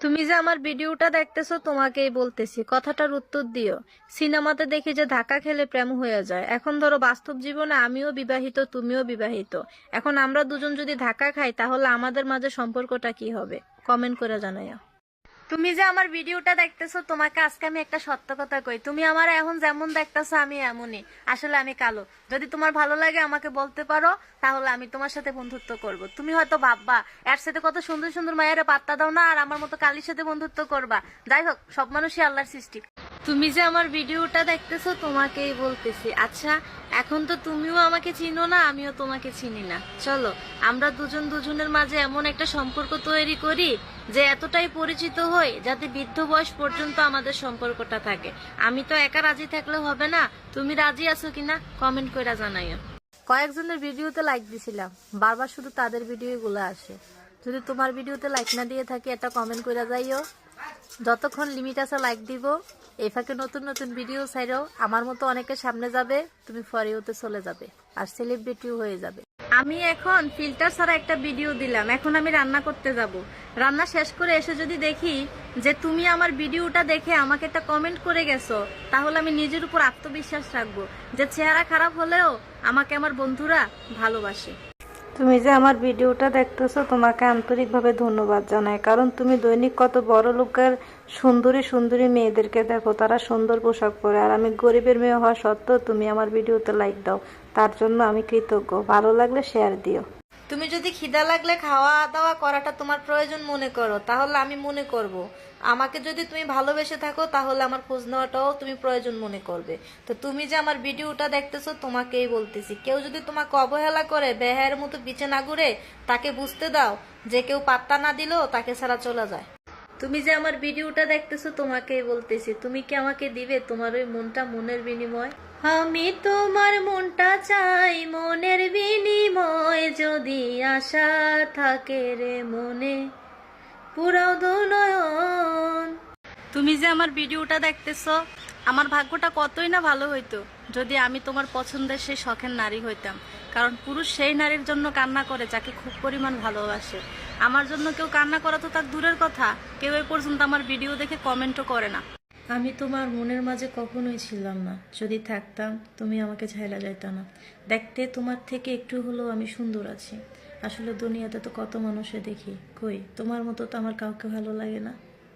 তুমি যে আমার ভিডিওটা দেখতেছো তোমাকেই বলতেছি, কথাটার উত্তর দিও। সিনেমাতে দেখি যে ধাক্কা খেলে প্রেম হয়ে যায়, এখন ধরো বাস্তব জীবনে আমিও বিবাহিত, তুমিও বিবাহিত। এখন আমরা দুজন যদি ধাক্কা খাই তাহলে আমাদের মাঝে সম্পর্কটা কি হবে? কমেন্ট করে জানাইও। তুমি যে আমার ভিডিওটা দেখতেছো তোমাকে আজকে আমি একটা সত্য কথা কই, তুমি আমার এখন যেমন দেখতেছো আমি এমনই। আসলে আমি কালো। যদি তোমার ভালো লাগে আমাকে বলতে পারো, তাহলে আমি তোমার সাথে বন্ধুত্ব করব। তুমি হয়তো ভাববা এর সাথে কত সুন্দর সুন্দর মায়েরা পাত্তা দাও না, আর আমার মতো কালির সাথে বন্ধুত্ব করবা। যাই হোক, সব মানুষই আল্লাহর সৃষ্টি। তুমি যে আমার ভিডিওটা দেখতেছো তোমাকেই বলতেছি। আচ্ছা, এখন তো তুমিও আমাকে চিনো না, আমিও তোমাকে চিনি না। চলো আমরা দুজন দুজনের মাঝে এমন একটা সম্পর্ক তৈরি করি যে এতটাই পরিচিত হই যাতে বৃদ্ধ বয়স পর্যন্ত আমাদের সম্পর্কটা থাকে। আমি তো একা রাজি থাকলে হবে না, তুমি রাজি আছো কিনা কমেন্ট করে জানাইও। কয়েকজনের ভিডিওতে লাইক দিছিলাম, বারবার শুধু তাদের ভিডিওগুলো আসে। যদি তোমার ভিডিওতে লাইক না দিয়ে থাকি এটা কমেন্ট করে যাইও। যতক্ষণ লিমিট আছে লাইক দিব। এই ফাঁকে নতুন নতুন ভিডিও ছাইরো, আমার মতো অনেকের সামনে যাবে, তুমি ফর ইউতে চলে যাবে আর সেলিব্রিটিও হয়ে যাবে। আমি এখন ফিল্টার ছাড়া একটা ভিডিও দিলাম, এখন আমি রান্না করতে যাব। রান্না শেষ করে এসে যদি দেখি যে তুমি আমার ভিডিওটা দেখে আমাকে একটা কমেন্ট করে গেছো, তাহলে আমি নিজের উপর আত্মবিশ্বাস রাখবো যে চেহারা খারাপ হলেও আমাকে আমার বন্ধুরা ভালোবাসে। তুমি যে আমার ভিডিওটা দেখতেছো তোমাকে আন্তরিকভাবে ধন্যবাদ জানাই, কারণ তুমি দৈনিক কত বড় লোকের সুন্দরী সুন্দরী মেয়েদেরকে দেখো, তারা সুন্দর পোশাক পরে, আর আমি গরিবের মেয়ে হওয়া সত্ত্বেও তুমি আমার ভিডিওতে লাইক দাও, তার জন্য আমি কৃতজ্ঞ। ভালো লাগলে শেয়ার দিও। তুমি যদি খিদা লাগলে খাওয়া দাওয়া করাটা তোমার প্রয়োজন মনে করো, তাহলে আমি মনে করব। আমাকে যদি তুমি ভালোবেসে থাকো তাহলে আমার খোঁজ নেওয়াটাও তুমি প্রয়োজন মনে করবে। তো তুমি যে আমার ভিডিওটা দেখতেছো তোমাকেই বলতেছি, কেউ যদি তোমাকে অবহেলা করে বেহায়ের মতো পিছে না ঘুরে, তাকে বুঝতে দাও যে কেউ পাত্তা না দিলেও তাকে ছাড়া চলে যায়। তুমি যে আমার ভিডিওটা দেখতেছো তোমাকেই বলতেছি, তুমি কি আমাকে দিবে তোমার ওই মনটা, মনের বিনিময়? আমি তোমার মনটা চাই মনের বিনিময়, যদি আশা থাকে রে মনে পুরাও দু নয়ন। তুমি যে আমার ভিডিওটা দেখতেছো, আমার ভাগ্যটা কতই না ভালো হইতো যদি আমি তোমার পছন্দের সেই শখের নারী হইতাম। কারণ পুরুষ সেই নারীর জন্য কান্না করে যাকে খুব পরিমাণ ভালোবাসে। আমার জন্য কেউ কান্না করা তো তার দূরের কথা, কেউ এই পর্যন্ত আমার ভিডিও দেখে কমেন্টও করে না। আমি তোমার মনের মাঝে কখনোই ছিলাম না, যদি থাকতাম তুমি আমাকে ছাইড়া যাইতা না। দেখতে তোমার থেকে একটু হলেও আমি সুন্দর আছি। আসলে দুনিয়াতে তো কত মানুষে দেখি, কই তোমার মতো তো আমার কাউকে ভালো লাগে না।